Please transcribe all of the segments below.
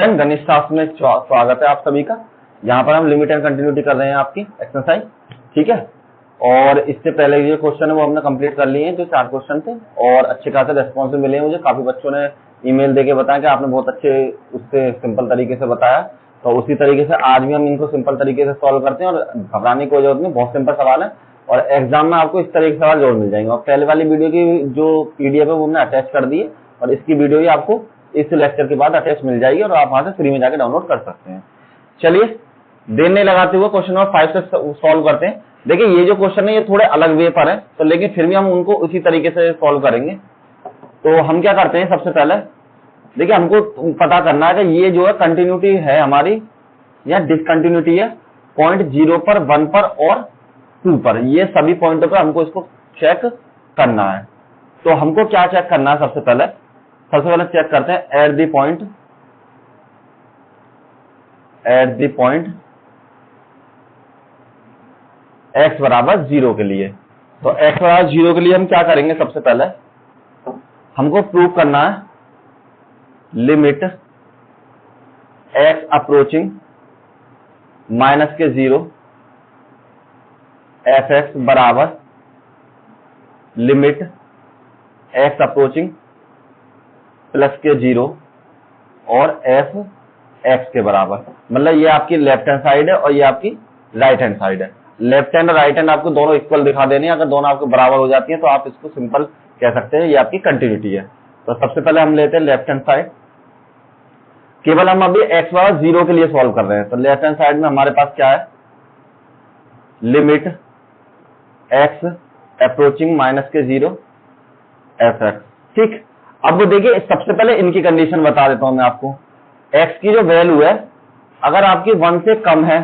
Student गणित शास्त्र में स्वागत है आप सभी का। यहाँ पर हम लिमिट एंड कंटिन्यूटी कर रहे हैं आपकी एक्सरसाइज, ठीक है। और इससे पहले ये क्वेश्चन है वो हमने कंप्लीट कर लिए हैं, जो 4 क्वेश्चन थे और अच्छे खासे रेस्पॉन्स मिले हैं मुझे। काफी बच्चों ने ईमेल देके बताया कि आपने बहुत अच्छे उससे सिंपल तरीके से बताया, तो उसी तरीके से आज भी हम इनको सिंपल तरीके से सॉल्व करते हैं और घबराने की कोई जरूरत नहीं, बहुत सिंपल सवाल है और एग्जाम में आपको इस तरह के सवाल जरूर मिल जाएंगे। और पहले वाली वीडियो की जो पीडीएफ है वो हमने अटैच कर दी है और इसकी वीडियो ही आपको इस लेक्चर के बाद अटैच मिल जाएगी और आप वहां से फ्री में जाकर डाउनलोड कर सकते हैं। चलिए देर नहीं लगाते हुए क्वेश्चन नंबर 5 से सॉल्व करते हैं। देखिए ये जो क्वेश्चन है ये थोड़े अलग वे पर है, तो लेकिन फिर भी हम उनको उसी तरीके से सॉल्व करेंगे। तो हम क्या करते हैं, सबसे पहले देखिए हमको पता करना है कि ये जो है कंटिन्यूटी है हमारी या डिसकंटिन्यूटी है पॉइंट 0 पर, 1 पर और 2 पर। ये सभी पॉइंटों पर हमको इसको चेक करना है। तो हमको क्या चेक करना है, सबसे पहले चेक करते हैं एट द पॉइंट x बराबर 0 के लिए। तो x बराबर 0 के लिए हम क्या करेंगे, सबसे पहले हमको प्रूव करना है लिमिट x अप्रोचिंग माइनस के 0 fx बराबर लिमिट x अप्रोचिंग प्लस के 0 और f x के बराबर। मतलब ये आपकी लेफ्ट हैंड साइड है और ये आपकी राइट हैंड साइड है। लेफ्ट हैंड और राइट हैंड आपको दोनों इक्वल दिखा देने हैं। अगर दोनों आपको बराबर हो जाती है तो आप इसको सिंपल कह सकते हैं ये आपकी कंटिन्यूटी है। तो सबसे पहले हम लेते हैं लेफ्ट हैंड साइड। केवल हम अभी x बराबर 0 के लिए सॉल्व कर रहे हैं। तो लेफ्ट हैंड साइड में हमारे पास क्या है, लिमिट x अप्रोचिंग माइनस के 0 fx, ठीक। अब देखिए सबसे पहले इनकी कंडीशन बता देता हूं मैं आपको। x की जो वैल्यू है अगर आपकी 1 से कम है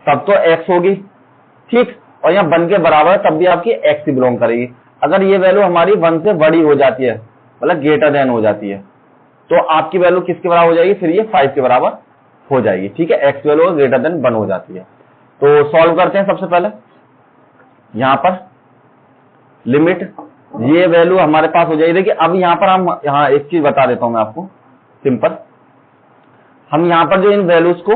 तब तो x होगी, ठीक। और यहाँ 1 के बराबर है तब भी आपकी x ही बिलोंग करेगी। अगर ये वैल्यू हमारी 1 से बड़ी हो जाती है, मतलब ग्रेटर देन हो जाती है, तो आपकी वैल्यू किसके बराबर हो जाएगी, फिर ये 5 के बराबर हो जाएगी, ठीक है। x वैल्यू ग्रेटर देन 1 हो जाती है। तो सॉल्व करते हैं सबसे पहले। यहां पर लिमिट ये वैल्यू हमारे पास हो जाएगी। देखिए अब यहां पर हम एक चीज बता देता हूं मैं आपको सिंपल। हम यहां पर जो इन वैल्यूज को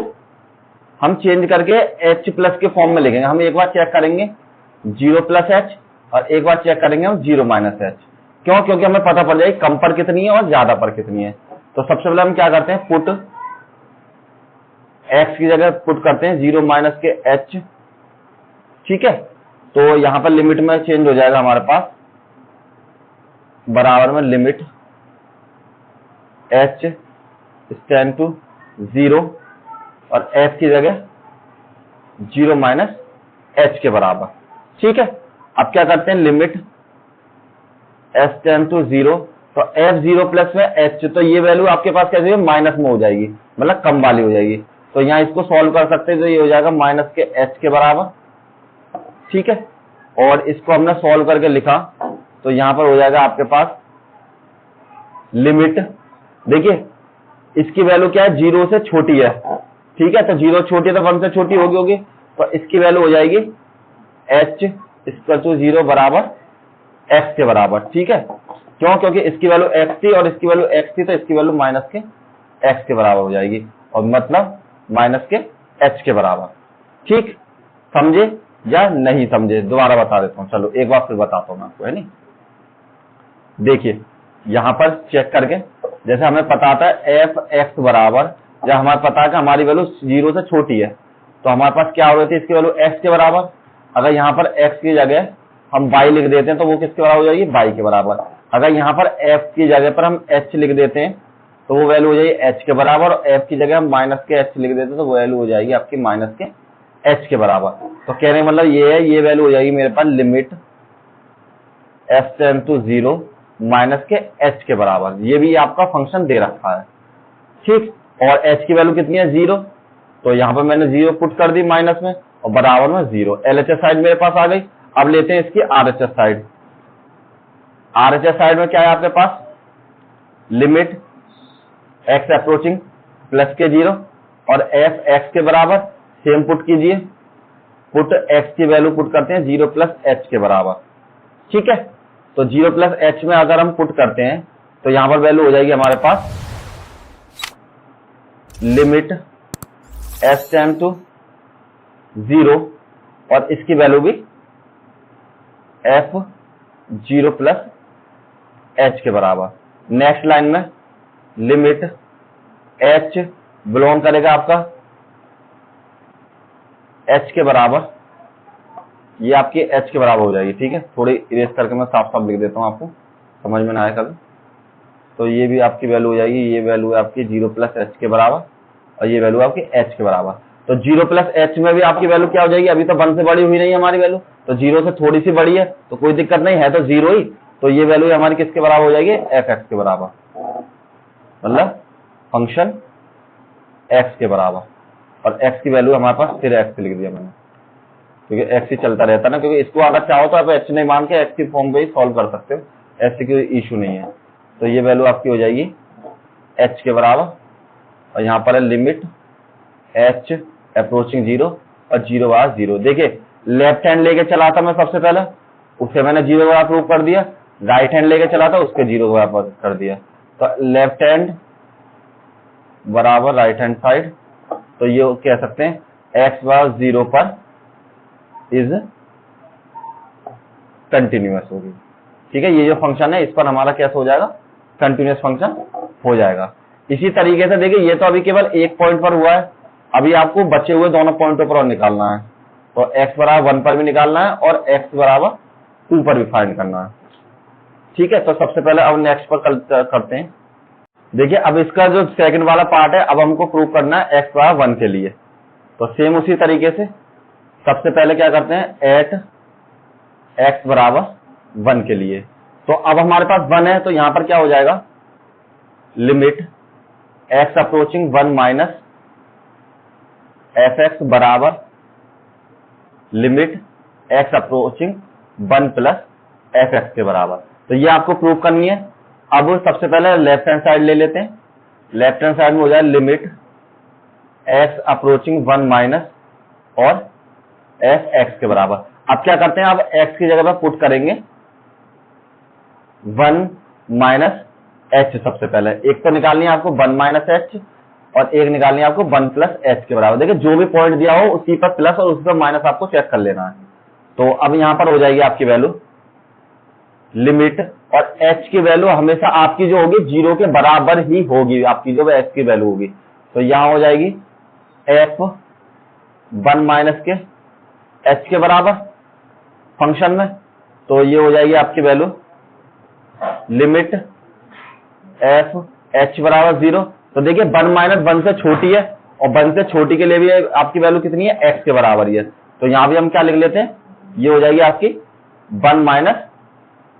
हम चेंज करके h प्लस के फॉर्म में लिखेंगे। हम एक बार चेक करेंगे 0 प्लस h और एक बार चेक करेंगे हम 0 माइनस h। क्यों? क्योंकि हमें पता पड़ जाएगी कम पर कितनी है और ज्यादा पर कितनी है। तो सबसे पहले हम क्या करते हैं, पुट x की जगह पुट करते हैं 0 माइनस के h, ठीक है। तो यहां पर लिमिट में चेंज हो जाएगा हमारे पास बराबर में लिमिट h टेंड टू 0 और f की जगह 0 माइनस h के बराबर, ठीक है। अब क्या करते हैं, लिमिट s टेंड टू 0, तो f 0 प्लस में h, तो ये वैल्यू आपके पास कैसे है, माइनस में हो जाएगी, मतलब कम वाली हो जाएगी। तो यहां इसको सॉल्व कर सकते हैं, तो ये हो जाएगा माइनस के h के बराबर, ठीक है। और इसको हमने सॉल्व करके लिखा तो यहां पर हो जाएगा आपके पास लिमिट, देखिए इसकी वैल्यू क्या है, 0 से छोटी है, ठीक है। तो 0 छोटी है तो 1 से छोटी होगी, तो इसकी वैल्यू हो जाएगी h इक्वल टू 0 बराबर x के बराबर, ठीक है। क्यों? क्योंकि इसकी वैल्यू x थी और इसकी वैल्यू x थी, तो इसकी वैल्यू माइनस के x के बराबर हो जाएगी और मतलब माइनस के h के बराबर, ठीक। समझे या नहीं समझे, दोबारा बता देता हूं। चलो एक बार फिर बताता हूं मैं आपको, है नहीं। देखिए यहां पर चेक करके, जैसे हमें पता था एफ एक्स बराबर, जब हमारे पता है कि हमारी वैल्यू 0 से छोटी है, तो हमारे पास क्या हो रही थी, इसकी वैल्यू x के बराबर। अगर यहाँ पर x की जगह हम y लिख देते हैं तो वो किसके बराबर हो जाएगी, y के बराबर। अगर यहाँ पर f की जगह पर हम h लिख देते हैं तो वो वैल्यू हो जाएगी h के बराबर, और f की जगह हम माइनस के h लिख देते हैं तो वो वैल्यू हो जाएगी आपकी माइनस के h के बराबर। तो कहने का मतलब ये है, ये वैल्यू हो जाएगी मेरे पास limit s tend to 0 minus के h के बराबर। ये भी आपका फंक्शन दे रखा है, ठीक। और h की वैल्यू कितनी है, 0, तो यहां पर मैंने 0 पुट कर दी माइनस में और बराबर में 0। LHS साइड मेरे पास आ गई। अब लेते हैं इसकी RHS साइड। RHS साइड में क्या है आपके पास, लिमिट x अप्रोचिंग प्लस के 0 और f x के बराबर, सेम पुट कीजिए, पुट x की वैल्यू पुट करते हैं 0 प्लस h के बराबर, ठीक है। तो 0 प्लस h में अगर हम पुट करते हैं तो यहां पर वैल्यू हो जाएगी हमारे पास लिमिट एच टेंड टू 0 और इसकी वैल्यू भी f0 प्लस h के बराबर। नेक्स्ट लाइन में लिमिट h बिलोंग करेगा आपका h के बराबर, ये आपकी h के बराबर हो जाएगी। ठीक है, थोड़ी इरेज करके मैं साफ साफ लिख देता हूं, आपको समझ में ना आए कभी। तो ये भी आपकी वैल्यू हो जाएगी, ये वैल्यू है आपकी 0 प्लस h के बराबर और ये वैल्यू आपकी h के बराबर। तो 0 प्लस h में भी आपकी वैल्यू क्या हो जाएगी, अभी तो 1 से बड़ी हुई नहीं है हमारी वैल्यू, तो 0 से थोड़ी सी बड़ी है तो कोई दिक्कत नहीं है, तो 0 ही। तो ये वैल्यू हमारी किसके बराबर हो जाएगी, f(x) के बराबर, मतलब फंक्शन x के बराबर। और x की वैल्यू हमारे पास फिर x लिख दिया मैंने, क्योंकि x ही चलता रहता ना, क्योंकि इसको अगर चाहो तो आप h नहीं मान के x की फॉर्म पे ही सॉल्व कर सकते हो, ऐसे कोई इशू नहीं है। तो ये वैल्यू आपकी हो जाएगी h के बराबर और यहाँ पर है लिमिट h अप्रोचिंग 0 और 0 बार 0। देखिए लेफ्ट हैंड लेके चला था मैं सबसे पहले, उससे मैंने 0 बार प्रूव कर दिया, राइट हैंड लेके चला था उसके 0 बार कर दिया। तो लेफ्ट हैंड बराबर राइट हैंड साइड, तो ये कह सकते हैं x बार 0 पर इज कंटिन्यूअस होगी। ठीक है, ये जो फंक्शन है इस पर हमारा कैसे हो जाएगा, कंटिन्यूअस फंक्शन हो जाएगा। इसी तरीके से देखिए ये तो अभी केवल एक पॉइंट पर हुआ है, अभी आपको बचे हुए दोनों पॉइंटों पर और निकालना है। तो x बराबर 1 पर भी निकालना है और x बराबर 2 पर भी फाइंड करना है। ठीक है, तो सबसे पहले अब नेक्स्ट पर करते हैं। देखिए अब इसका जो सेकंड वाला पार्ट है, अब हमको प्रूव करना है x बराबर 1 के लिए। तो सेम उसी तरीके से सबसे पहले क्या करते हैं, एट x बराबर 1 के लिए। तो अब हमारे पास 1 है, तो यहां पर क्या हो जाएगा, limit x approaching 1 minus f(x) बराबर limit x approaching 1 plus f(x) के बराबर। तो ये आपको प्रूव करनी है। अब सबसे पहले लेफ्ट हैंड साइड ले लेते हैं। लेफ्ट हैंड साइड में हो जाए लिमिट x अप्रोचिंग 1 माइनस और f(x) के बराबर। अब क्या करते हैं, अब x की जगह पर पुट करेंगे 1 माइनस h। सबसे पहले एक तो निकालनी है आपको 1 माइनस h और एक निकालनी है आपको 1 प्लस h के बराबर। देखिए जो भी पॉइंट दिया हो उसी पर प्लस और उसी पर माइनस आपको चेक कर लेना है। तो अब यहां पर हो जाएगी आपकी वैल्यू लिमिट, और h की वैल्यू हमेशा आपकी जो होगी 0 के बराबर ही होगी, आपकी जो h की वैल्यू होगी। तो यहां हो जाएगी f 1 माइनस के h के बराबर फंक्शन में। तो ये हो जाएगी आपकी वैल्यू लिमिट f h बराबर 0। तो देखिए 1 माइनस 1 से छोटी है और 1 से छोटी के लिए भी आपकी वैल्यू कितनी है, x के बराबर ही है। तो यहां भी हम क्या लिख लेते हैं, ये हो जाएगी आपकी 1 माइनस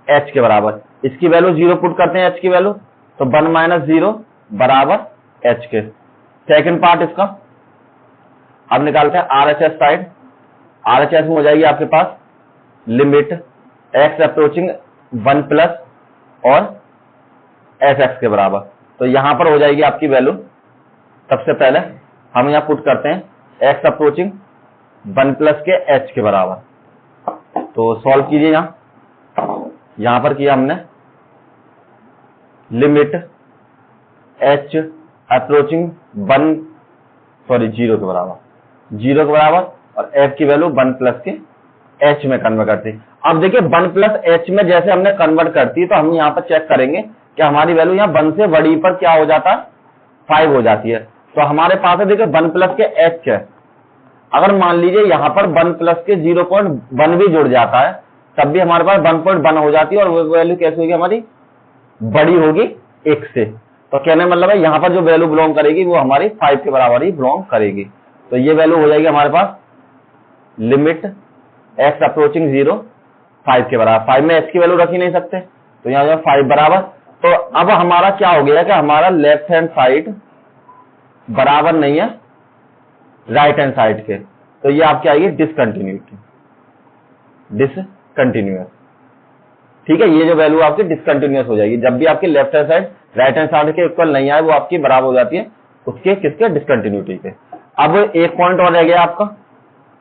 h के बराबर। इसकी वैल्यू 0 पुट करते हैं h की वैल्यू, तो 1 माइनस 0 बराबर h के। सेकंड पार्ट इसका अब निकालते हैं RHS साइड। RHS में हो जाएगी आपके पास लिमिट x अप्रोचिंग 1 प्लस और f(x) के बराबर। तो यहां पर हो जाएगी आपकी वैल्यू, सबसे पहले हम यहां पुट करते हैं x अप्रोचिंग 1 प्लस के h के बराबर। तो सॉल्व कीजिए, यहां पर किया हमने लिमिट h अप्रोचिंग 0 के बराबर और f की वैल्यू 1 प्लस के h में कन्वर्ट करते हैं। अब देखिए 1 प्लस h में जैसे हमने कन्वर्ट करती है, तो हम यहां पर चेक करेंगे कि हमारी वैल्यू यहाँ 1 से बड़ी पर क्या हो जाता है, 5 हो जाती है। तो हमारे पास है देखिए 1 प्लस के h है। अगर मान लीजिए यहाँ पर 1 प्लस के 0.1 भी जुड़ जाता है, तब भी हमारे पास 1.1 हो जाती है और वो वैल्यू कैसे होगी, हमारी बड़ी होगी 1 से। तो कहने मतलब है यहाँ पर जो वैल्यू बिलोंग करेगी वो हमारी 5 के बराबर ही बिलोंग करेगी। तो ये वैल्यू हो जाएगी हमारे पास लिमिट x अप्रोचिंग 0 5 के बराबर। 5 में h की वैल्यू रख ही नहीं सकते, तो यहाँ जो 5 बराबर। तो अब हमारा क्या हो गया कि हमारा लेफ्ट हैंड साइड बराबर नहीं है राइट हैंड साइड के। तो ये आपकी आएगी डिसकंटिन्यूटी, डिसकंटिन्यूअस। ठीक है, ये जो वैल्यू आपकी डिसकंटिन्यूअस हो जाएगी। जब भी आपकी left hand side right hand side के इक्वल नहीं आए, वो आपकी बराबर हो जाती है उसके किसके, डिसकंटिन्यूटी के। अब एक पॉइंट और रह गया आपका,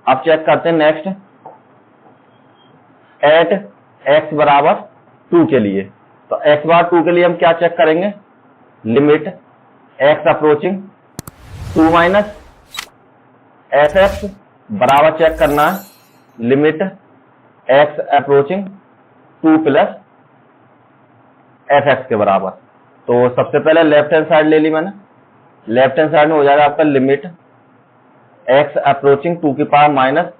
आप चेक करते हैं नेक्स्ट एट x बराबर 2 के लिए। तो x बराबर 2 के लिए हम क्या चेक करेंगे, limit x approaching 2 minus F x बराबर चेक करना है limit x approaching 2 plus F x के बराबर। तो सबसे पहले लेफ्ट हैंड साइड ले ली मैंने, लेफ्ट हैंड साइड में हो जाएगा आपका लिमिट एक्स अप्रोचिंग 2 की पावर माइनस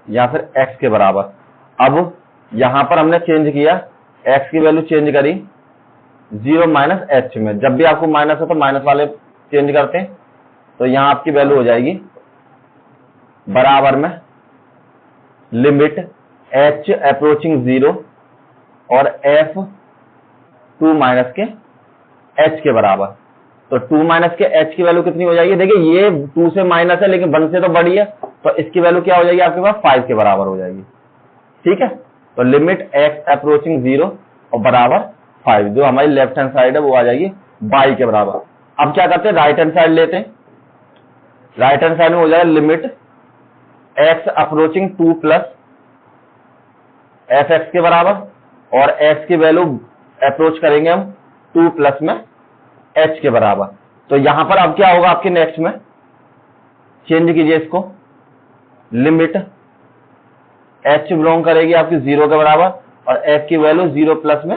या फिर एक्स के बराबर। अब यहां पर हमने चेंज किया, एक्स की वैल्यू चेंज करी 0 माइनस एच में। जब भी आपको माइनस हो तो माइनस वाले चेंज करते हैं, तो यहां आपकी वैल्यू हो जाएगी बराबर में लिमिट एच अप्रोचिंग 0 और एफ 2 माइनस के एच के बराबर। तो 2 माइनस के एच की वैल्यू कितनी हो जाएगी? देखिए ये 2 से माइनस है लेकिन 1 से तो बड़ी है, तो इसकी वैल्यू क्या हो जाएगी आपके पास? 5 के बराबर हो जाएगी। ठीक है, तो लिमिट एक्स अप्रोचिंग 0 और बराबर 5, जो हमारी लेफ्ट हैंड साइड है वो आ जाएगी 22 के बराबर। अब क्या करते हैं, राइट हैंड साइड लेते हैं। राइट हैंड साइड में हो जाएगा limit x approaching 2 plus F x के बराबर और एक्स की वैल्यू अप्रोच करेंगे हम 2 प्लस में एच के बराबर। तो यहां पर अब क्या होगा आपके नेक्स्ट में, चेंज कीजिए इसको, लिमिट एच बिलोंग करेगी आपकी 0 के बराबर और एफ की वैल्यू 0 प्लस में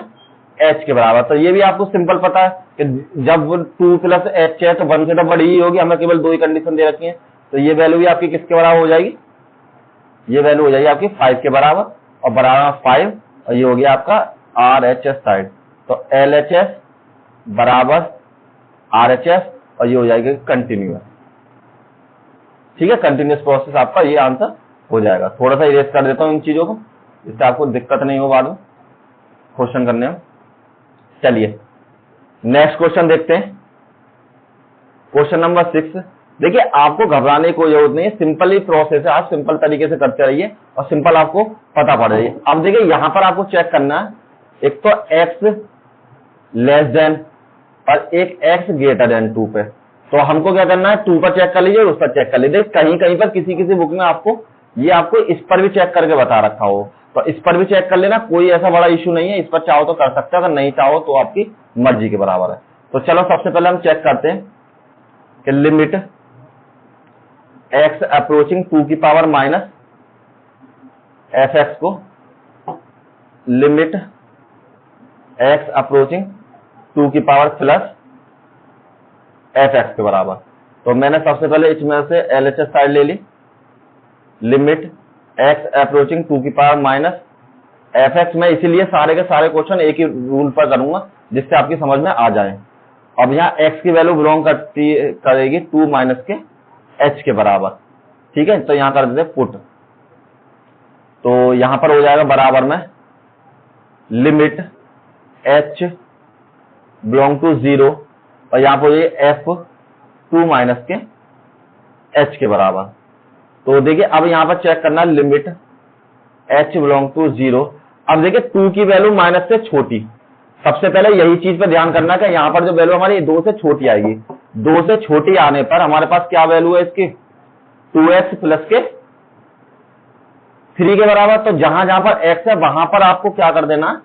एच के बराबर। तो ये भी आपको सिंपल पता है कि जब 2 प्लस एच है तो 1 से तो बड़ी ही होगी, हमें केवल 2 ही कंडीशन दे रखी है। तो ये वैल्यू भी आपकी किसके बराबर हो जाएगी? ये वैल्यू हो जाएगी आपकी 5 के बराबर और बराबर 5, और ये हो गया आपका RHS साइड। तो LHS बराबर RHS और ये हो जाएगा कंटिन्यूअस। ठीक है, कंटिन्यूअस प्रोसेस आपका ये आंसर हो जाएगा। थोड़ा सा इरेज कर देता हूं इन चीजों को, इससे आपको दिक्कत नहीं हो बाद में क्वेश्चन करने में। चलिए नेक्स्ट क्वेश्चन देखते हैं, क्वेश्चन नंबर 6। देखिए आपको घबराने की कोई जरूरत नहीं है, सिंपल ही प्रोसेस है, आप सिंपल तरीके से करते रहिए और सिंपल आपको पता पड़ जाइए। अब देखिए यहां पर आपको चेक करना है, एक तो x लेस देन और एक x ग्रेटर देन 2 पे। तो हमको क्या करना है, 2 पर चेक कर लीजिए और उस पर चेक कर लीजिए। कहीं कहीं पर किसी किसी बुक में आपको इस पर भी चेक करके बता रखा हो, तो इस पर भी चेक कर लेना, कोई ऐसा बड़ा इश्यू नहीं है। इस पर चाहो तो कर सकते हो, अगर नहीं चाहो तो आपकी मर्जी के बराबर है। तो चलो सबसे पहले हम चेक करते हैं कि लिमिट एक्स अप्रोचिंग 2 की पावर माइनस एफ एक्स को लिमिट एक्स अप्रोचिंग 2 की पावर प्लस एफ एक्स के बराबर। तो मैंने सबसे पहले इसमें से LHS साइड ले ली, लिमिट एक्स अप्रोचिंग 2 की पावर माइनस एफ एक्स। मैं इसीलिए सारे के सारे क्वेश्चन एक ही रूल पर करूंगा जिससे आपकी समझ में आ जाए। अब यहाँ x की वैल्यू बिलोंग करेगी 2 माइनस के h के बराबर। ठीक है, तो यहां कर देते पुट, तो यहां पर हो जाएगा बराबर में लिमिट h बिलोंग टू 0 और यहां पर f 2 माइनस के h के बराबर। तो देखिए अब यहां पर चेक करना लिमिट h बिलोंग टू 0। अब देखिए 2 की वैल्यू माइनस से छोटी, सबसे पहले यही चीज पे ध्यान करना है कि यहां पर जो वैल्यू हमारी 2 से छोटी आएगी। 2 से छोटी आने पर हमारे पास क्या वैल्यू है इसकी? 2x प्लस के 3 के बराबर। तो जहां जहां पर x है वहां पर आपको क्या कर देना,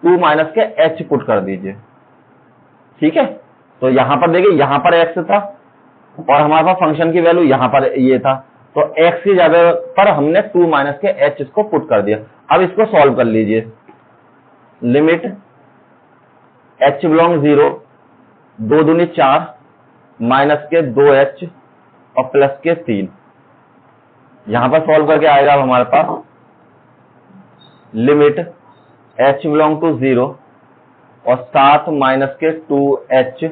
2 माइनस के h पुट कर दीजिए। ठीक है, तो यहां पर देखिए यहां पर x था और हमारे पास फंक्शन की वैल्यू यहां पर ये था, तो x की जगह पर हमने 2 माइनस के h इसको पुट कर दिया। अब इसको सॉल्व कर लीजिए, लिमिट h बिलोंग 0, 2 दूनी 4 माइनस के 2h और प्लस के 3। यहां पर सॉल्व करके आएगा अब हमारे पास लिमिट h बिलोंग टू 0 और 7 माइनस के 2h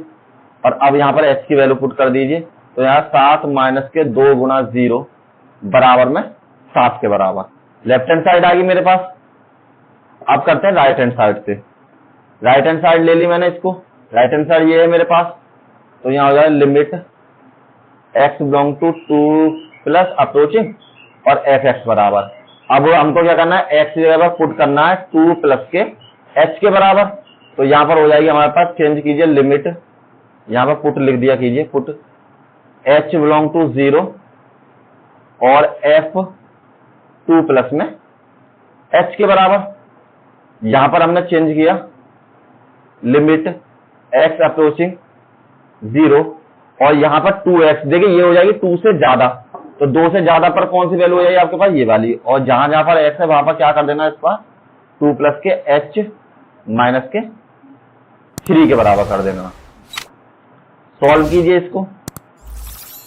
और अब यहां पर h की वैल्यू पुट कर दीजिए। तो यहां 7 माइनस के 2 गुना 0 बराबर में 7 के बराबर। लेफ्ट हैंड साइड आ गई मेरे पास। अब करते हैं राइट हैंड साइड से। राइट हैंड साइड ले ली मैंने इसको, राइट हैंड साइड ये है मेरे पास। तो यहां हो जाए limit x belong to 2 plus approaching और एफ एक्स बराबर। अब हमको क्या करना है, x की जगह पर पुट करना है 2 प्लस के h के बराबर। तो यहां पर हो जाएगी हमारे पास, चेंज कीजिए लिमिट, यहां पर पुट लिख दिया कीजिए, पुट h बिलोंग टू 0 और f 2 प्लस में h के बराबर। यहां पर हमने चेंज किया लिमिट x अप्रोचिंग 0 और यहाँ पर 2x, देखिए ये हो जाएगी 2 से ज्यादा, तो 2 से ज्यादा पर कौन सी वैल्यू हो जाएगी आपके पास, ये वाली। और जहां जहां पर x है वहां पर क्या कर देना, इसका 2 प्लस के h माइनस के 3 के बराबर कर देना। सॉल्व कीजिए इसको,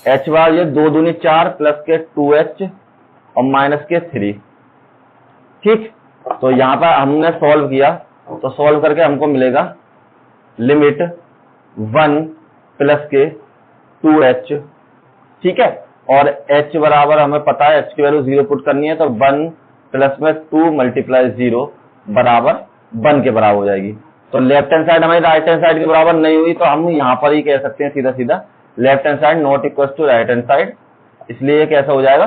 h बार ये 2 दूनी 4 प्लस के 2h और माइनस के 3। ठीक, तो यहां पर हमने सॉल्व किया, तो सॉल्व करके हमको मिलेगा लिमिट 1 प्लस के 2h। ठीक है, और h बराबर हमें पता है h की वैल्यू 0 पुट करनी है, तो 1 प्लस में 2 मल्टीप्लाई 0 बराबर 1 के बराबर हो जाएगी। तो लेफ्ट हैंड साइड हमारी राइट हैंड साइड के बराबर नहीं हुई, तो हम यहां पर ही कह सकते हैं सीधा सीधा left hand side not equal to right hand side, इसलिए कैसा हो जाएगा,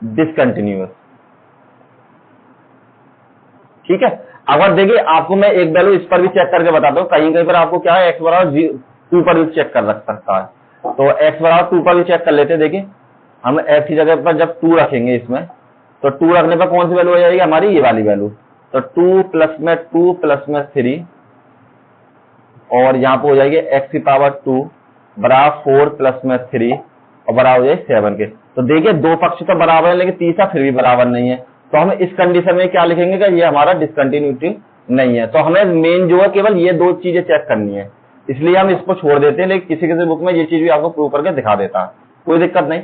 डिसकंटिन्यूअस। ठीक है, अगर देखिए आपको मैं एक वैल्यू इस पर भी चेक करके बताता हूँ, कहीं कहीं पर आपको क्या है x बराबर 2 पर भी चेक कर सकता है, तो x बराबर 2 पर भी चेक कर लेते हैं। देखिए हम x की जगह पर जब 2 रखेंगे इसमें, तो 2 रखने पर कौन सी वैल्यू हो जाएगी हमारी, ये वाली वैल्यू। तो 2 प्लस में 2 प्लस में 3 और यहाँ पे हो जाएगी x की पावर 2 बराबर 4 प्लस में 3 और बराबर हो जाएगी 7 के। तो देखिए दो पक्ष तो बराबर है लेकिन तीसरा फिर भी बराबर नहीं है, तो हम इस कंडीशन में क्या लिखेंगे कि ये हमारा डिसकंटिन्यूटी नहीं है। तो हमें मेन जो है केवल ये दो चीजें चेक करनी है, इसलिए हम इसको छोड़ देते हैं, लेकिन किसी किसी बुक में ये चीज भी आपको प्रूव करके दिखा देता है, कोई दिक्कत नहीं।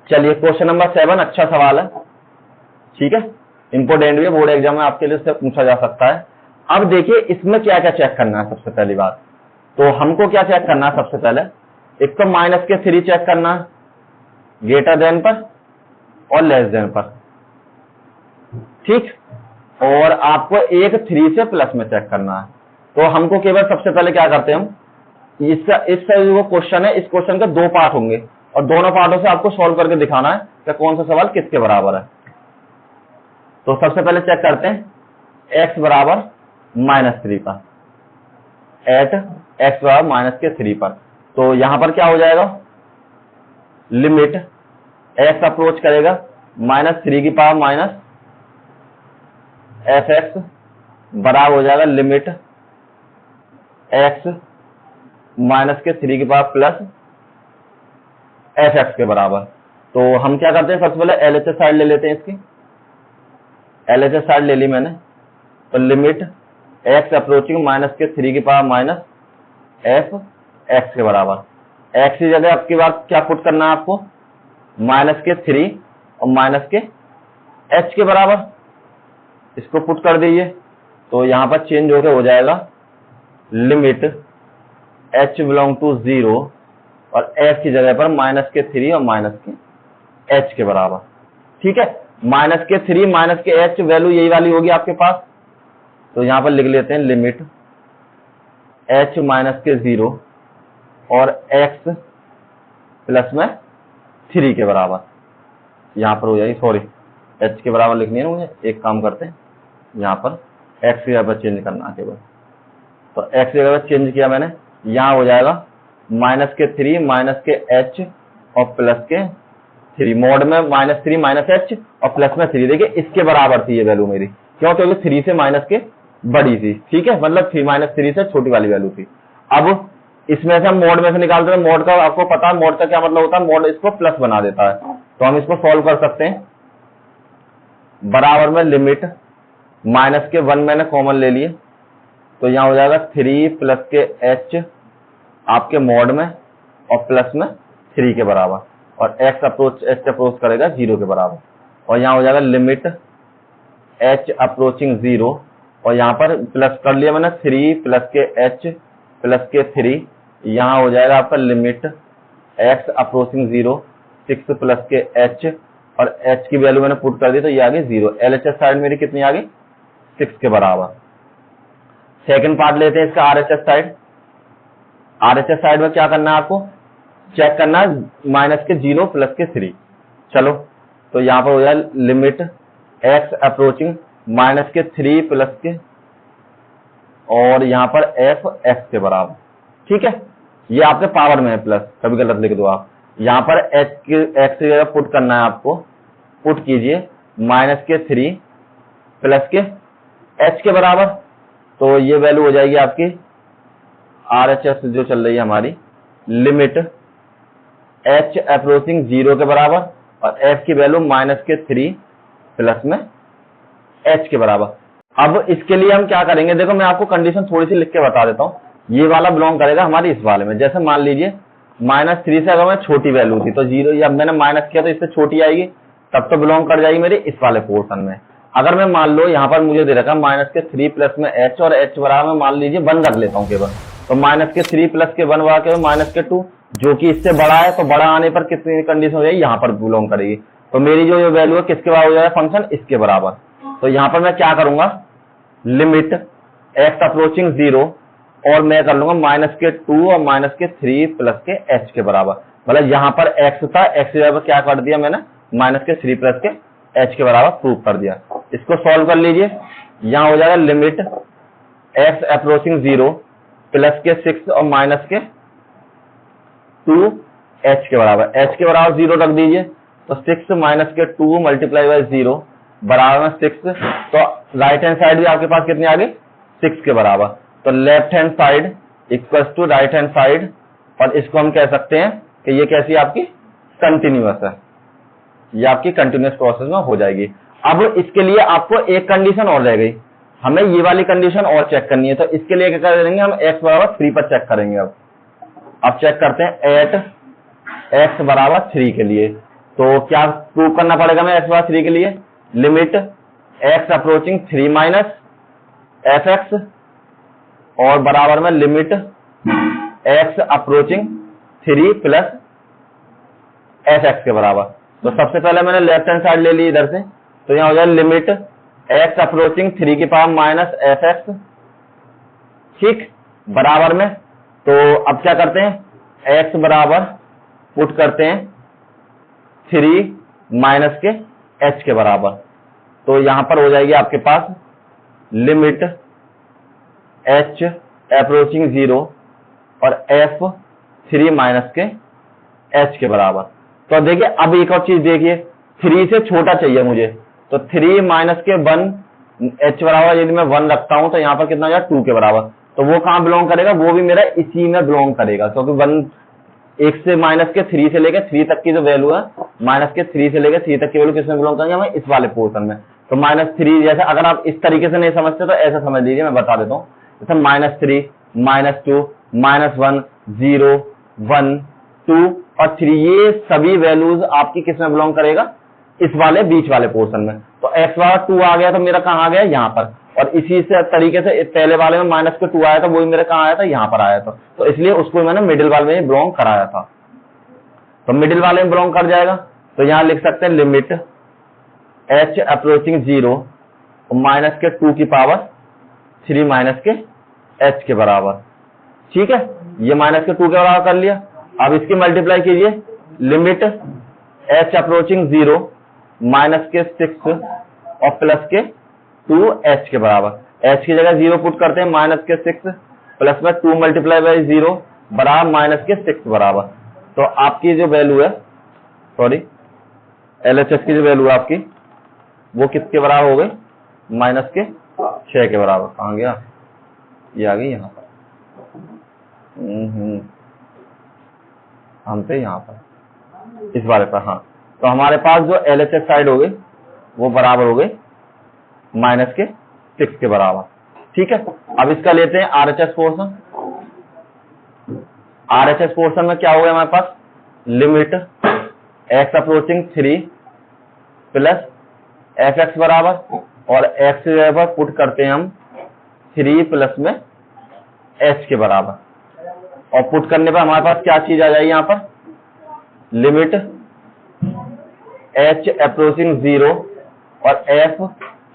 चलिए क्वेश्चन नंबर 7 अच्छा सवाल है, ठीक है, इंपोर्टेंट भी है, बोर्ड एग्जाम में आपके लिए इससे पूछा जा सकता है। अब देखिए इसमें क्या क्या चेक करना है। सबसे पहली बात तो हमको क्या चेक करना है, सबसे पहले एक तो माइनस के 3 चेक करना है, ग्रेटर देन पर और लेस देन पर। ठीक, और आपको एक 3 से प्लस में चेक करना है। तो हमको केवल सबसे पहले क्या करते हैं हम, इस जो क्वेश्चन है, इस क्वेश्चन के 2 पार्ट होंगे और दोनों पार्टों से आपको सॉल्व करके दिखाना है कि कौन सा सवाल किसके बराबर है। तो सबसे पहले चेक करते हैं x बराबर -3 पर, एट x बराबर -3 पर। तो यहां पर क्या हो जाएगा, लिमिट x अप्रोच करेगा -3 की पावर माइनस fx बराबर हो जाएगा लिमिट x -3 की पावर प्लस fx के बराबर। तो हम क्या करते हैं, सबसे पहले LHS साइड ले लेते हैं, इसकी LHS साइड ले ली मैंने। तो लिमिट x अप्रोचिंग -3 की पावर माइनस fx के बराबर। x की जगह आपकी बात क्या पुट करना है आपको, -3 और माइनस के h के बराबर, इसको पुट कर दीजिए। तो यहां पर चेंज होकर हो जाएगा लिमिट h बिलोंग टू 0 और f की जगह पर -3 और माइनस के h के बराबर। ठीक है, -3 माइनस के h वैल्यू यही वाली होगी आपके पास। तो यहां पर लिख लेते हैं लिमिट h -0 और x प्लस में 3 के बराबर, यहां पर हो जाएगी, सॉरी h के बराबर लिखनी है ना मुझे, एक काम करते हैं यहां पर x की जगह पर चेंज करना है केवल। तो x की जगह पर चेंज किया मैंने, यहां हो जाएगा -3 माइनस के h और प्लस के 3, मोड में -3 माइनस h और प्लस में 3। देखिए इसके बराबर थी ये वैल्यू मेरी, क्यों, क्योंकि 3 से माइनस के बड़ी थी। ठीक है, मतलब 3 से छोटी वाली वैल्यू थी। अब इसमें से हम मोड में से निकालते हैं, मोड का आपको पता है मोड का क्या मतलब होता है, मोड इसको प्लस बना देता है। तो हम इसको सॉल्व कर सकते हैं, बराबर में लिमिट माइनस के 1 मैंने कॉमन ले लिए, तो यहां हो जाएगा 3 प्लस के h आपके मोड में और प्लस में 3 के बराबर, और h अप्रोच करेगा 0 के बराबर। और यहां हो जाएगा लिमिट h अप्रोचिंग 0 और यहां पर प्लस कर लिया मैंने 3 प्लस के h प्लस के 3, यहां हो जाएगा आपका लिमिट x अप्रोचिंग 0 6 प्लस के h और h की वैल्यू मैंने पुट कर दी, तो ये आ गई 0। LHS साइड मेरी कितनी आ गई, 6 के बराबर। सेकंड पार्ट लेते हैं इसका RHS साइड। RHS साइड में क्या करना है आपको, चेक करना है -0 प्लस के 3। चलो तो यहां पर हो जाए लिमिट x अप्रोचिंग -3 प्लस के और यहां पर fx के बराबर। ठीक है, ये आपके पावर में है प्लस, कभी गलत लिख दो आप। यहां पर x की जगह पुट करना है आपको, पुट कीजिए -3 प्लस के h के बराबर। तो ये वैल्यू हो जाएगी आपकी RHS जो चल रही है हमारी लिमिट h अप्रोचिंग 0 के बराबर और f की वैल्यू -3 प्लस में h के बराबर। अब इसके लिए हम क्या करेंगे, देखो मैं आपको कंडीशन थोड़ी सी लिख के बता देता हूँ। ये वाला बिलोंग करेगा हमारी इस वाले में। जैसे मान लीजिए -3 से अगर मैं छोटी वैल्यू थी तो 0, या मैंने माइनस किया तो इससे छोटी आएगी, तब तो बिलोंग कर जाएगी मेरी इस वाले पोर्शन में। अगर मैं मान लो यहाँ पर मुझे दे रखा -3 प्लस में h और h बराबर में मान लीजिए 1 रख लेता हूँ केवल, तो -3 प्लस के 1 बराबर केवल -2, जो कि इससे बड़ा है, तो बड़ा आने पर कितनी कंडीशन हो जाएगी, यहाँ पर बिलोंग करेगी। तो मेरी जो वैल्यू है किसके बराबर हो जाएगा, फंक्शन इसके बराबर। तो यहाँ पर मैं क्या करूंगा, लिमिट x अप्रोचिंग 0 और मैं कर लूंगा -2 और -3 प्लस के h के बराबर। मतलब यहाँ पर x था, x के बराबर क्या कर दिया मैंने, -3 प्लस के h के बराबर प्रूव कर दिया। इसको सॉल्व कर लीजिए, यहाँ हो जाएगा लिमिट x अप्रोचिंग 0 प्लस के 6 और -2 h के बराबर। h के बराबर 0 रख दीजिए, तो 6 -2 मल्टीप्लाई बाय 0 बराबर में 6। तो राइट हैंड साइड भी आपके पास कितनी आ गई, 6 के बराबर। तो left hand side equals to right hand side, और इसको हम कह सकते हैं कि ये कैसी आपकी कंटिन्यूअस है, ये आपकी कंटिन्यूअस प्रोसेस में हो जाएगी। अब इसके लिए आपको एक कंडीशन और रह गई, हमें ये वाली कंडीशन और चेक करनी है। तो इसके लिए क्या करेंगे, हम x बराबर 3 पर चेक करेंगे। अब चेक करते हैं एट x बराबर 3 के लिए। तो क्या प्रूव करना पड़ेगा हमें x बराबर 3 के लिए, limit x approaching 3 minus fx और बराबर में limit x approaching 3 plus fx के बराबर। तो सबसे पहले मैंने लेफ्ट हैंड साइड ले ली इधर से, तो यहां हो जाए लिमिट x अप्रोचिंग 3 की पावर माइनस fx, ठीक, बराबर में। तो अब क्या करते हैं, x बराबर पुट करते हैं 3 माइनस के h के बराबर। तो यहां पर हो जाएगी आपके पास लिमिट h अप्रोचिंग 0 और f 3 माइनस के h के बराबर। तो देखिए अब एक और चीज देखिए, 3 से छोटा चाहिए मुझे, तो 3 माइनस के 1 h बराबर यदि मैं 1 रखता हूं तो यहां पर कितना हो जाएगा 2 के बराबर। तो वो कहां बिलोंग करेगा, वो भी मेरा इसी में बिलोंग करेगा, क्योंकि 1 से -3 से लेकर 3 तक की जो वैल्यू है, -3 से लेकर 3 तक की वैल्यू किसमें बिलोंग करेंगे, हमें इस वाले पोर्शन में। तो -3 जैसे अगर आप इस तरीके से नहीं समझते तो ऐसा समझ लीजिए, मैं बता देता हूँ। जैसे -3 -2 -1 0 1 2 और 3, ये सभी वैल्यूज आपकी किसमें बिलोंग करेगा, इस वाले बीच वाले पोर्शन में। तो x बराबर 2 आ गया, तो मेरा कहाँ आ गया, यहाँ पर। और इसी से तरीके से पहले वाले में -2 आया था, वो भी मेरे कहाँ आया था, यहाँ पर आया था। तो इसलिए उसको मैंने मिडिल वाले में बिलोंग कराया था, तो मिडिल वाले में बिलोंग कर जाएगा। तो यहाँ लिख सकते हैं लिमिट h अप्रोचिंग 0 और -2 की पावर 3 माइनस के h के बराबर, ठीक है। ये -2 के बराबर कर लिया। अब इसकी मल्टीप्लाई कीजिए, लिमिट h अप्रोचिंग 0 -6 और प्लस के 2 h के बराबर। h की जगह 0 पुट करते हैं, -6 प्लस में 2 मल्टीप्लाई बाई 0 बराबर -6 बराबर। तो आपकी जो वैल्यू है, सॉरी LHS की जो वैल्यू है आपकी, वो किसके बराबर हो गई, -6 के बराबर। कहाँ गया, ये आ गई यहाँ पर, हम थे यहाँ पर इस वाले पर। हाँ, तो हमारे पास जो LHS साइड हो गई वो बराबर हो गई -6 के बराबर, ठीक है। अब इसका लेते हैं RHS पोर्शन। RHS पोर्शन में क्या हो गया हमारे पास, limit x approaching 3 plus fx बराबर, और x के बराबर पुट करते हैं हम 3 प्लस में h के बराबर। और पुट करने पर हमारे पास क्या चीज आ जाएगी, यहाँ पर लिमिट h अप्रोचिंग 0 और f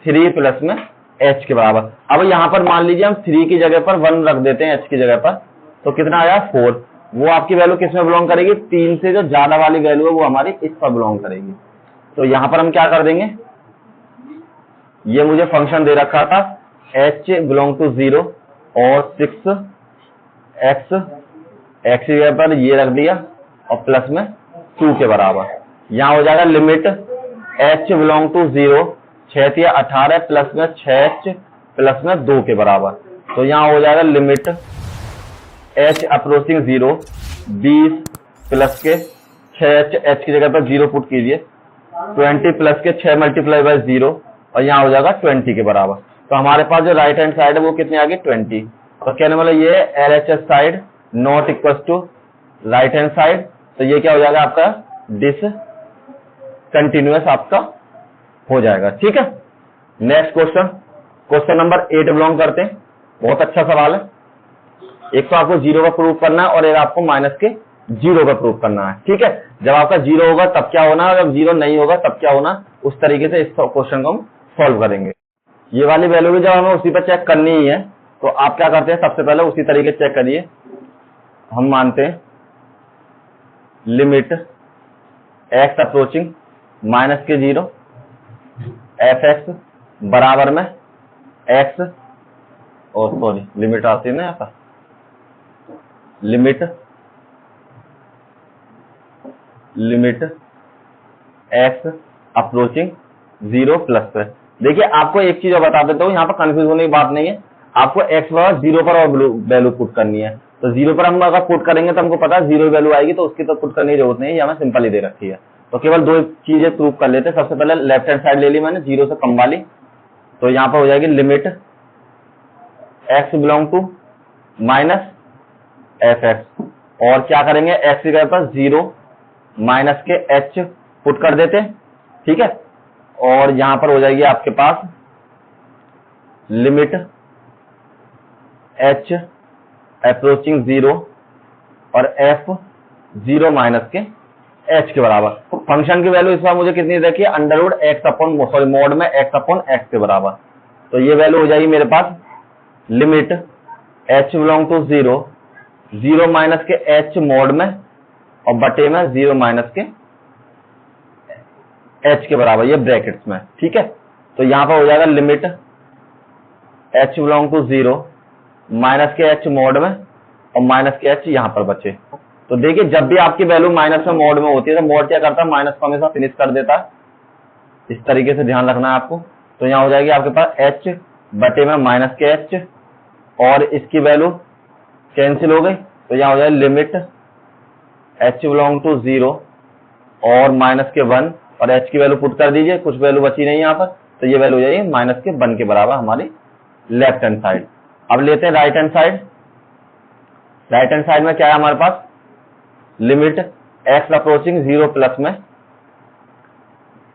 3 प्लस में h के बराबर। अब यहाँ पर मान लीजिए हम 3 की जगह पर 1 रख देते हैं h की जगह पर, तो कितना आया 4। वो आपकी वैल्यू किस में बिलोंग करेगी, 3 से जो ज्यादा वाली वैल्यू है वो हमारी इस पर बिलोंग करेगी। तो यहाँ पर हम क्या कर देंगे, ये मुझे फंक्शन दे रखा था h बिलोंग टू 0 और 6x की जगह पर ये रख दिया और प्लस में 2 के बराबर। यहाँ हो जाएगा लिमिट h बिलोंग टू 0 6 या 18 प्लस में 6h प्लस में 2 के बराबर। तो यहाँ हो जाएगा लिमिट h अप्रोचिंग 0, 20 प्लस के 6h, h की जगह पर 0 पुट कीजिए, 20 प्लस के 6 मल्टीप्लाई बाय 0 और यहाँ हो जाएगा 20 के बराबर। तो हमारे पास जो राइट हैंड साइड है वो कितनी आ गई 20। तो कहने वाला ये LHS side not equal to right hand side, तो ये क्या हो जाएगा आपका डिसकंटिन्यूअस आपका हो जाएगा। ठीक है, next question, question number 8 belong करते हैं। बहुत अच्छा सवाल है। एक तो आपको 0 का प्रूफ करना है और एक आपको माइनस के 0 का प्रूफ करना है। ठीक है, जब आपका 0 होगा तब क्या होना है, जब 0 नहीं होगा तब क्या होना, उस तरीके से इस क्वेश्चन को हम सॉल्व करेंगे। ये वाली वैल्यू भी जब हमें उसी पर चेक करनी ही है तो आप क्या करते हैं, सबसे पहले उसी तरीके चेक करिए। हम मानते हैं लिमिट x अप्रोचिंग माइनस के 0 fx बराबर में x, और सॉरी लिमिट आती है ना यहाँ पर, लिमिट x अप्रोचिंग 0 प्लस पे। देखिए आपको एक चीज और बता देता हूँ, यहाँ पर कंफ्यूज होने की बात नहीं है। आपको x बराबर 0 पर और वैल्यू पुट करनी है। तो 0 पर हम अगर पुट करेंगे तो हमको पता है 0 वैल्यू आएगी, तो उसकी तो पुट करने की जरूरत नहीं है, हमें सिंपल ही दे रखी है। तो केवल दो चीजें प्रूव कर लेते हैं। सबसे पहले लेफ्ट हैंड साइड ले ली मैंने 0 से कम वाली, तो यहाँ पर हो जाएगी limit x belong to minus fx, और क्या करेंगे x की जगह पर 0 माइनस के h पुट कर देते हैं। ठीक है, और यहां पर हो जाएगी आपके पास लिमिट h अप्रोचिंग 0 और f 0 माइनस के h के बराबर। फंक्शन की वैल्यू इस बार मुझे कितनी रखी है, under root x upon sorry mod में x अपॉन x के बराबर। तो ये वैल्यू हो जाएगी मेरे पास limit h belong to 0, 0 minus के h मॉड में और बटे में 0 माइनस के h के बराबर, ये ब्रैकेट्स में। ठीक है, तो यहां पर हो जाएगा limit h belong to 0 minus के h मॉड में और माइनस के h यहां पर बचे। तो देखिए जब भी आपकी वैल्यू माइनस में मॉड में होती है तो मॉड क्या करता है, माइनस को हमेशा फिनिश कर देता है। इस तरीके से ध्यान रखना है आपको। तो यहां हो जाएगी आपके पास h बटे में माइनस के h और इसकी वैल्यू कैंसिल हो गई, तो यहां हो जाएगी लिमिट h बिलोंग टू 0 और माइनस के 1 और h की वैल्यू पुट कर दीजिए, कुछ वैल्यू बची नहीं यहाँ पर, तो ये वैल्यू हो जाएगी माइनस के 1 के बराबर हमारी लेफ्ट हैंड साइड। अब लेते हैं right hand side. Right hand side में क्या है हमारे पास, लिमिट x अप्रोचिंग 0 प्लस में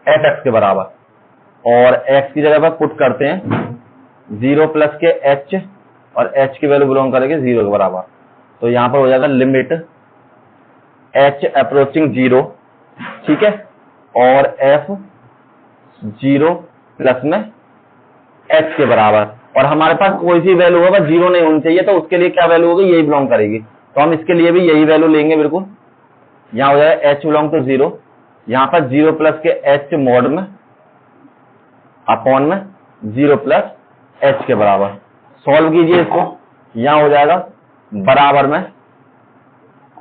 fx के बराबर, और x की जगह पर पुट करते हैं 0 प्लस के h और h की वैल्यू बिलोंग करेगी 0 के बराबर। तो यहां पर हो जाएगा लिमिट h अप्रोचिंग 0, ठीक है, और f 0 प्लस में h के बराबर। और हमारे पास कोई सी वैल्यू होगा 0 नहीं होनी चाहिए, तो उसके लिए क्या वैल्यू होगी, यही बिलोंग करेगी। तो हम इसके लिए भी यही वैल्यू लेंगे बिल्कुल। यहाँ हो जाएगा h बिलोंग टू 0, यहाँ पर 0 प्लस के h मॉड में अपॉन में 0 प्लस h के बराबर। सॉल्व कीजिए इसको, यहाँ हो जाएगा बराबर में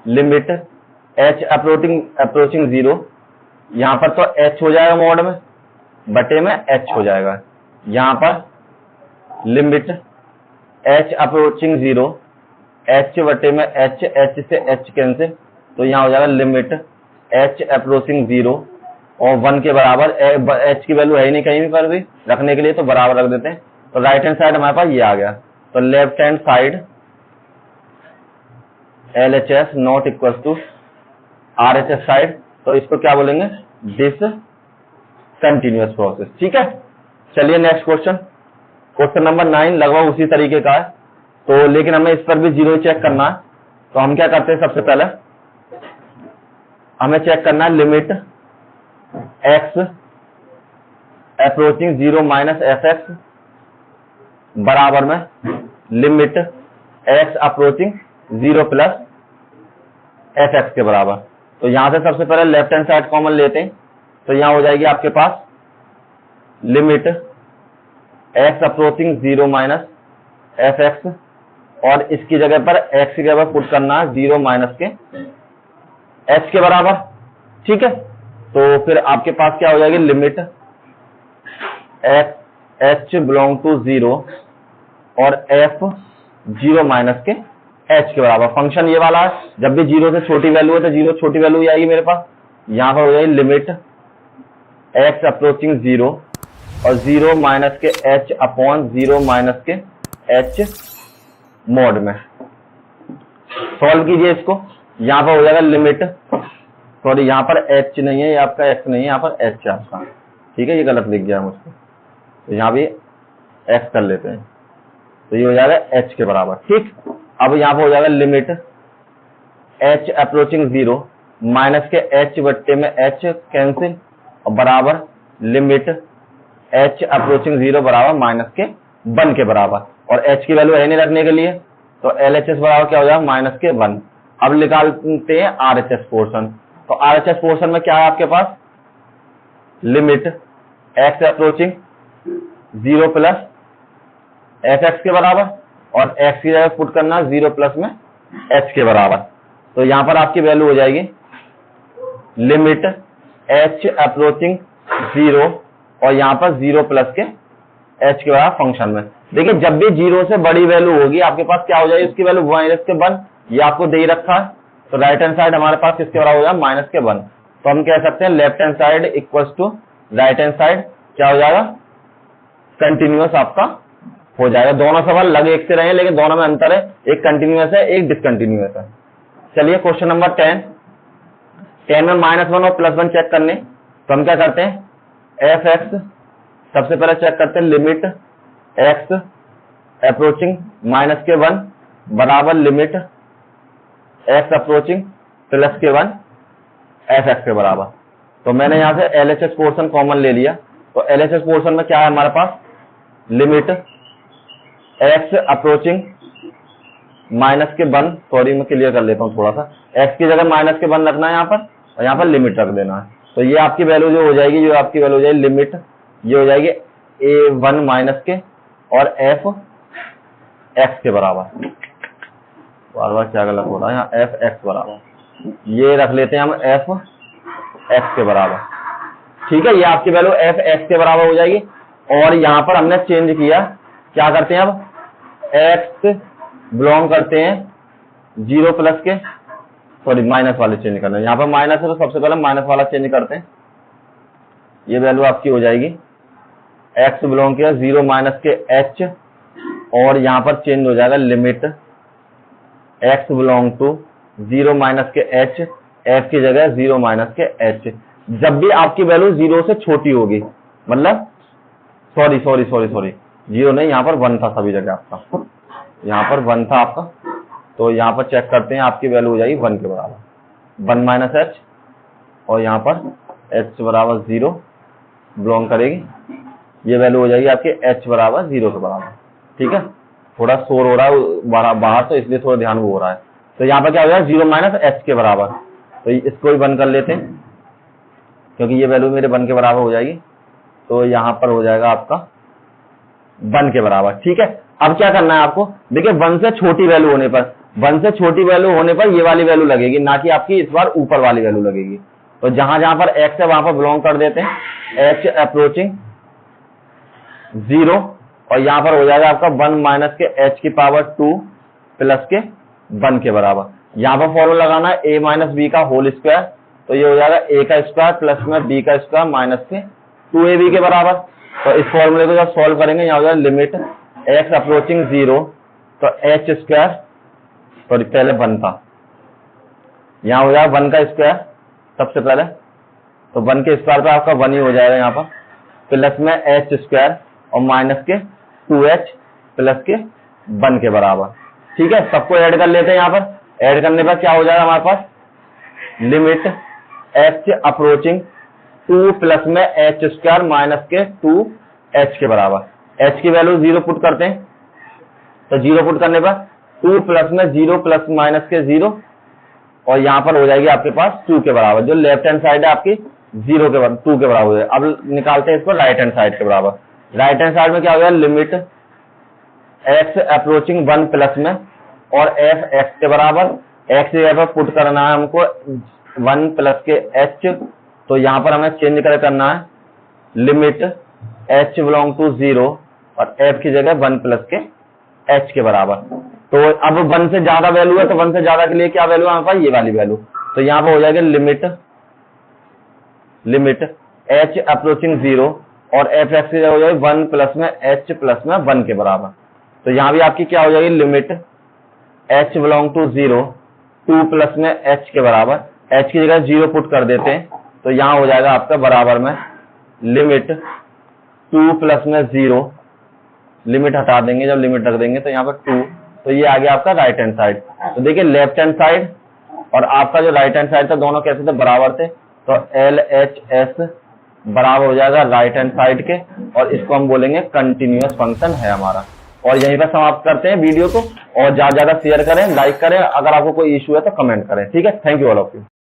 लिमिट h अप्रोचिंग 0, यहाँ पर तो h हो जाएगा मॉड में बटे में h हो जाएगा। यहाँ पर लिमिट h अप्रोचिंग 0, h बटे में h, h से h कैंसिल, तो यहाँ हो जाएगा लिमिट h अप्रोचिंग 0 और 1 के बराबर। h की वैल्यू है ही नहीं कहीं पर भी रखने के लिए, तो बराबर रख देते हैं। तो राइट हैंड साइड हमारे पास ये आ गया। तो left hand side LHS not equal to RHS side, तो इसको क्या बोलेंगे, डिसकंटिन्यूअस प्रोसेस। ठीक है, चलिए नेक्स्ट क्वेश्चन, क्वेश्चन नंबर 9 लगभग उसी तरीके का है, तो लेकिन हमें इस पर भी 0 चेक करना है। तो हम क्या करते हैं, सबसे पहले हमें चेक करना है limit x approaching 0 minus fx बराबर में limit x approaching 0 plus fx के बराबर। तो यहां से सबसे पहले लेफ्ट हैंड साइड कॉमन लेते हैं, तो यहां हो जाएगी आपके पास limit x approaching 0 minus fx, और इसकी जगह पर x की जगह पुट करना है 0 माइनस के h के बराबर। ठीक है, तो फिर आपके पास क्या हो जाएगी, लिमिट h बिलोंग टू 0 और f 0 माइनस के एच के बराबर। फंक्शन ये वाला है, जब भी 0 से छोटी वैल्यू है तो 0 छोटी वैल्यू ही आएगी मेरे पास। यहाँ पर हो जाएगी लिमिट x अप्रोचिंग 0 और 0 माइनस के h अपॉन 0 माइनस के h मोड में। सॉल्व कीजिए इसको। यहाँ पर हो जाएगा लिमिट, सॉरी यहाँ पर h नहीं है, ये आपका x नहीं है, यहाँ पर h है आपका, ठीक है, ये गलत लिख गया मुझको, तो यहाँ भी x कर लेते हैं, तो ये हो जाएगा h के बराबर। ठीक, अब यहाँ पर हो जाएगा लिमिट h अप्रोचिंग 0 माइनस के h बट्टे में h कैंसिल और बराबर लिमिट h अप्रोचिंग 0 बराबर माइनस के 1 के बराबर, और h की वैल्यू है नहीं रखने के लिए, तो LHS बराबर क्या हो जाएगा माइनस के 1। अब निकालते हैं RHS पोर्शन। तो RHS पोर्शन में क्या है आपके पास, limit x approaching 0 plus fx के बराबर, और x की जगह पुट करना 0 प्लस में h के बराबर। तो यहां पर आपकी वैल्यू हो जाएगी लिमिट h अप्रोचिंग 0 और यहां पर 0 प्लस के h के बराबर फंक्शन में। देखिए जब भी 0 से बड़ी वैल्यू होगी आपके पास क्या हो जाएगी, इसकी वैल्यू माइनस के 1, ये आपको दे ही रखा है, तो राइट हैंड साइड हमारे पास किसके बराबर हो जाएगा माइनस के 1। तो हम कह सकते हैं left hand side equals to right hand side क्या हो जाएगा, कंटिन्यूअस आपका हो जाएगा। दोनों सवाल लग एक से रहे हैं लेकिन दोनों में अंतर है, एक कंटिन्यूअस है एक डिसकंटिन्यूअस है। चलिए क्वेश्चन नंबर 10 में -1 और +1 चेक करने, तो हम क्या करते हैं fx सबसे पहले चेक करते हैं लिमिट x अप्रोचिंग माइनस के 1 बराबर लिमिट x अप्रोचिंग प्लस के 1 fx के बराबर। तो मैंने यहां से LHS पोर्शन कॉमन ले लिया, तो LHS पोर्शन में क्या है हमारे पास, लिमिट x अप्रोचिंग माइनस के 1, सॉरी मैं क्लियर कर लेता हूं थोड़ा सा, x की जगह माइनस के 1 रखना है यहाँ पर और यहाँ पर लिमिट रख देना है। तो ये आपकी वैल्यू जो हो जाएगी, जो आपकी वैल्यू हो जाएगी लिमिट, ये हो जाएगी a1 माइनस के और f x के बराबर। बार बार क्या गलत हो रहा है, यहाँ f x बराबर, ये रख लेते हैं हम f x के बराबर। ठीक है, ये आपकी वैल्यू f x के बराबर हो जाएगी। और यहाँ पर हमने चेंज किया, क्या करते हैं अब x बिलोंग करते हैं 0 प्लस के, सॉरी माइनस वाले चेंज करना है, यहाँ पर माइनस है तो सबसे पहले माइनस वाला चेंज करते हैं। ये वैल्यू आपकी हो जाएगी x बिलोंग किया 0 माइनस के h, और यहाँ पर चेंज हो जाएगा limit x belong to 0 minus के h, f की जगह 0 माइनस के h। जब भी आपकी वैल्यू 0 से छोटी होगी, मतलब सॉरी 0 नहीं, यहाँ पर 1 था सभी जगह आपका, यहाँ पर 1 था आपका, तो यहाँ पर चेक करते हैं आपकी वैल्यू हो जाएगी 1 के बराबर, 1 माइनस h, और यहाँ पर h बराबर 0 बिलोंग करेगी, ये वैल्यू हो जाएगी आपकी h बराबर 0 के बराबर। ठीक है, थोड़ा शोर हो रहा है बाहर तो इसलिए थोड़ा ध्यान वो हो रहा है। तो यहाँ पर क्या हो जाएगा 0 माइनस h के बराबर, तो इसको भी 1 कर लेते हैं क्योंकि ये वैल्यू मेरे 1 के बराबर हो जाएगी, तो यहाँ पर हो जाएगा आपका 1 के बराबर। ठीक है, अब क्या करना है आपको, देखिए 1 से छोटी वैल्यू होने पर, 1 से छोटी वैल्यू होने पर ये वाली वैल्यू लगेगी, ना कि आपकी इस बार ऊपर वाली वैल्यू लगेगी। तो जहां जहां पर x है वहां पर बिलोंग कर देते हैं h अप्रोचिंग 0, और यहाँ पर हो जाएगा आपका 1 माइनस के h की पावर 2 प्लस के 1 के बराबर। यहाँ पर फॉर्मूला लगाना है a माइनस बी का होल स्क्वायर, तो ये हो जाएगा a का स्क्वायर प्लस में b का स्क्वायर माइनस के 2ab के बराबर। तो इस फॉर्मूले को जब सॉल्व करेंगे, यहाँ हो जाएगा लिमिट x अप्रोचिंग 0, तो h स्क्वायर, सॉरी पहले 1 था, यहाँ हो जाएगा 1 का स्क्वायर सबसे पहले, तो 1 के स्क्वायर पे आपका 1 ही हो जाएगा यहाँ पर, प्लस में h स्क्वायर और माइनस के 2h प्लस के 1 के बराबर। ठीक है, सबको ऐड कर लेते हैं। यहाँ पर ऐड करने पर क्या हो जाएगा हमारे पास, लिमिट h अप्रोचिंग 2 प्लस में h स्क्वायर माइनस के 2h के बराबर। h की वैल्यू 0 पुट करते हैं, तो 0 पुट करने पर 2 प्लस में 0 प्लस माइनस के 0, और यहाँ पर हो जाएगी आपके पास 2 के बराबर, जो लेफ्ट हैंड साइड है आपकी 0 के बराबर 2 के बराबर हो जाएगी। अब निकालते हैं इसको राइट हैंड साइड के बराबर। राइट हैंड साइड में क्या हो गया, लिमिट x अप्रोचिंग 1 प्लस में और f x के बराबर, x की जगह पर पुट करना है हमको 1 प्लस के h, तो यहाँ पर हमें चेंज करना है लिमिट h बिलोंग टू 0 और f की जगह 1 प्लस के h के बराबर। तो अब 1 से ज्यादा वैल्यू है, तो 1 से ज्यादा के लिए क्या वैल्यू है हमारे पास, ये वाली वैल्यू। तो यहाँ पे हो जाएगा लिमिट h अप्रोचिंग 0 और f(x) की जगह हो जाएगी 1 प्लस में h प्लस में 1 के बराबर। तो यहाँ भी आपकी क्या हो जाएगी, limit h belong to 0 2 plus में h के बराबर, h की जगह 0 पुट कर देते हैं, तो यहाँ हो जाएगा आपका बराबर में लिमिट 2 प्लस में 0, लिमिट हटा देंगे, जब लिमिट रख देंगे तो यहाँ पर 2, तो ये आ गया आपका राइट हैंड साइड। तो देखिए लेफ्ट हैंड साइड और आपका जो राइट हैंड साइड था दोनों कैसे थे, बराबर थे, तो LHS बराबर हो जाएगा राइट हैंड साइड के, और इसको हम बोलेंगे कंटिन्यूअस फंक्शन है हमारा। और यहीं पर समाप्त करते हैं वीडियो को, और ज्यादा शेयर करें, लाइक करें, अगर आपको कोई इश्यू है तो कमेंट करें। ठीक है, thank you all of you.